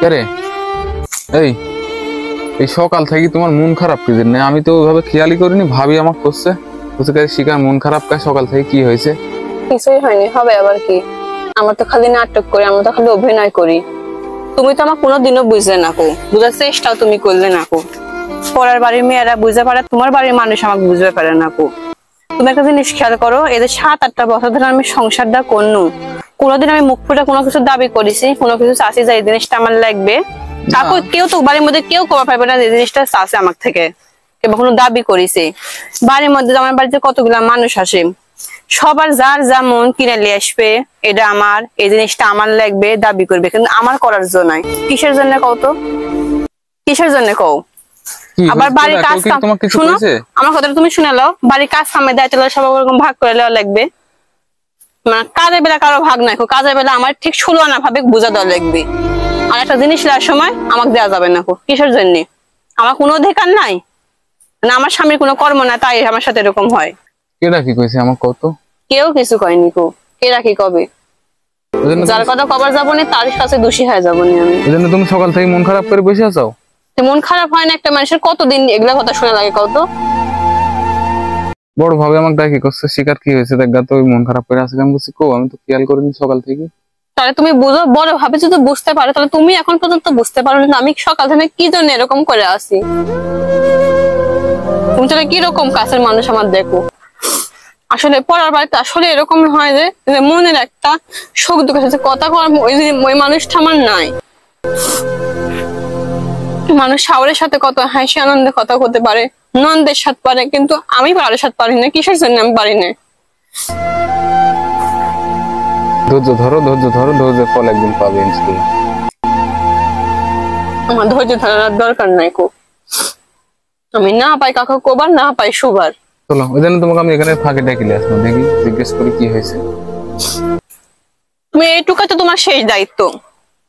রে এই এই সকাল থেকে তোমার মন খারাপ কি জন্য? আমি তো ওইভাবে খেয়ালই করিনি, ভাবি আমাকে করছে শিকার মন খারাপ কা সকাল থেকে কি হয়েছে? কিছুই হয়নি, হবে আবার কি? আমার তো খালি নাটক করি, আমরা তো খালি অভিনয় করি। তুমি তো আমার কোনোদিনও বুঝলে না কো, বুঝার চেষ্টাও তুমি করলে না কো। পরের বাড়ির মেয়েরা বুঝতে পারে, তোমার বাড়ির মানুষ আমাকে বুঝতে পারে না কো। তুমি একটা জিনিস খেয়াল করো, এদের 7-8টা বছর ধরে আমি সংসারটা করনু, কোনোদিন আমি মুখ ফুটে কোনো কিছু দাবি করেছি, কোনো কিছু চাষি যে এই জিনিসটা আমার লাগবে, তাকে কেউ তো বাড়ির মধ্যে কেউ কবা পারবে না যে জিনিসটা চাষে আমার থেকে কিংবা কোনো দাবি করেছে। বাড়ির মধ্যে আমার বাড়িতে কতগুলা মানুষ আসে, সবার যার যা মন কিনে নিয়ে আসবে, এটা আমার, এই জিনিসটা আমার লাগবে দাবি করবে, কিন্তু আমার করার জন্য নয়। কিসের জন্য কও তো? কিসের জন্য কও? আবার বাড়ির কাজ শুনো, আমার কথাটা তুমি শুনে নাও। বাড়ির কাজ সামনে দায়িত্ব সব ওরকম ভাগ করে নেওয়া লাগবে, মানে কাজের বেলা কারো ভাগ নাই, কাজের বেলা আমার ঠিক 16 আনা ভাবে বোঝা দেওয়া লাগবে। আর একটা জিনিস নেওয়ার সময় আমাকে দেওয়া যাবে না। কিসের জন্য? আমার কোনো অধিকার নাই না, আমার স্বামীর কোনো কর্ম না, তাই আমার সাথে এরকম হয়। কেডা কি কইছে আমার কত? কেউ কিছু কয়নি কো। কেডা কি কবে? যার কথা কবার যাবো না তার কাছে দোষী হয়ে যাবো না আমি। এজন্য তুমি সকাল থেকে মন খারাপ করে বসে আছো? মন খারাপ হয় না একটা মানুষের? কতদিন এগুলা কথা শোনা লাগে কত? বড় ভাবে আমাকে ডাকি করছে, শিকার কি হয়েছে দেখা তো মন খারাপ করে আছে। আমি বলছি কো আমি তো খেয়াল করিনি সকাল থেকে। তাহলে তুমি বুঝো, বড় ভাবে যদি বুঝতে পারো, তাহলে তুমি এখন পর্যন্ত বুঝতে পারো না আমি সকাল থেকে কি জন্য এরকম করে আসি। তুমি তাহলে কিরকম কাছের মানুষ আমার দেখো। আসলে পড়ার বাড়িতে আসলে এরকম হয় যে মনের একটা সুখ দুঃখ কথা কর্ম, ওই মানুষটা আমার নাই। মানুষ শাওরের সাথে কত হাসি আনন্দে কথা করতে পারে, নন্দের সাথে পারে, কিন্তু আমি কারোর সাথে পারি না। কিসের জন্য আমি পারি না? ধৈর্য ধরো, ধৈর্যের ফল একদিন পাবে ইনশাআল্লাহ। আমার ধৈর্য ধরার দরকার নাই কো। আমি না পাই কাকা কোবার, না পাই সুবার। চলো ওই জন্য তোমাকে আমি এখানে ফাঁকে ডাকিলে আসবো, দেখি জিজ্ঞেস করি কি হয়েছে। তুমি এইটুকু তো তোমার শেষ দায়িত্ব।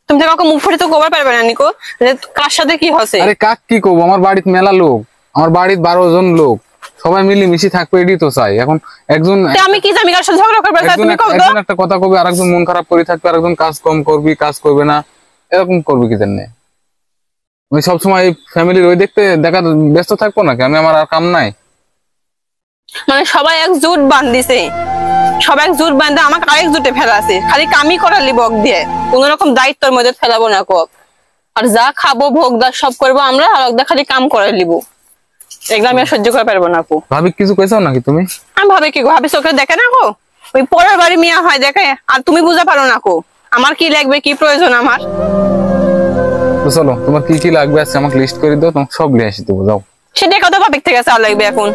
তুমি তো কাউকে মুখ ফুটে তো কোবার পারবে না নিকো, যে কার সাথে কি হচ্ছে। আরে কাক কি করবো, আমার বাড়িতে মেলা লোক, আমার বাড়িতে 12 জন লোক, সবাই মিলে মিশি থাকবে, এটাই তো চাই। এখন একজন আমি কি জানি কার সাথে ঝগড়া করবে? তুমি কও তো। একজন একটা কথা কবে, আরেকজন মন খারাপ করে থাকবে, আরেকজন কাজ কম করবি, কাজ করবে না, এরকম করবে কি জানে? আমি সবসময় ফ্যামিলির ওই দেখতে দেখা ব্যস্ত থাকবো নাকি? আমি আমার আর কাম নাই? মানে সবাই একজোট বাঁধিছে, সবাই একজোট বাঁধে আমাকে আরেক জোটে ফেলা আছে, খালি কামই করালি বক দিয়ে, কোন রকম দায়িত্বের মধ্যে ফেলাবো না কক। আর যা খাবো ভোগ দাস সব করবো আমরা, আর ওদের খালি কাম করে লিবো। এগুলো আমি আর সহ্য করে পারবো না কো। ভাবি কিছু কইছো নাকি তুমি? আমি ভাবে কি ভাবি চোখে দেখে না কো, ওই পরের বাড়ি মিয়া হয় দেখে, আর তুমি বুঝতে পারো না কো আমার কি লাগবে, কি প্রয়োজন আমার। চলো তোমার কি কি লাগবে আছে আমাকে লিস্ট করে দাও, তোমাকে সব নিয়ে আসি দেবো, যাও। সেটা কত ভাবিক থেকে চা লাগবে এখন?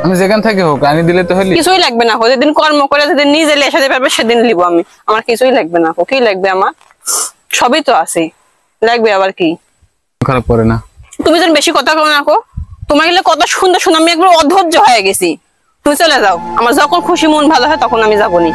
আমি যেখান থেকে হোক আনি দিলে তো হলি। কিছুই লাগবে না, যেদিন কর্ম করে যেদিন নিজে লেসাতে পারবে সেদিন লিবো আমি। আমার কিছুই লাগবে না, কি লাগবে আমার? সবই তো আছে, লাগবে আবার কি? খারাপ করে না তুমি যেন বেশি কথা কও না কো। তোমার গেলে কথা শুনতে শুনে আমি একবার অধৈর্য হয়ে গেছি। তুমি চলে যাও, আমার যখন খুশি মন ভালো হয় তখন আমি যাবো নি।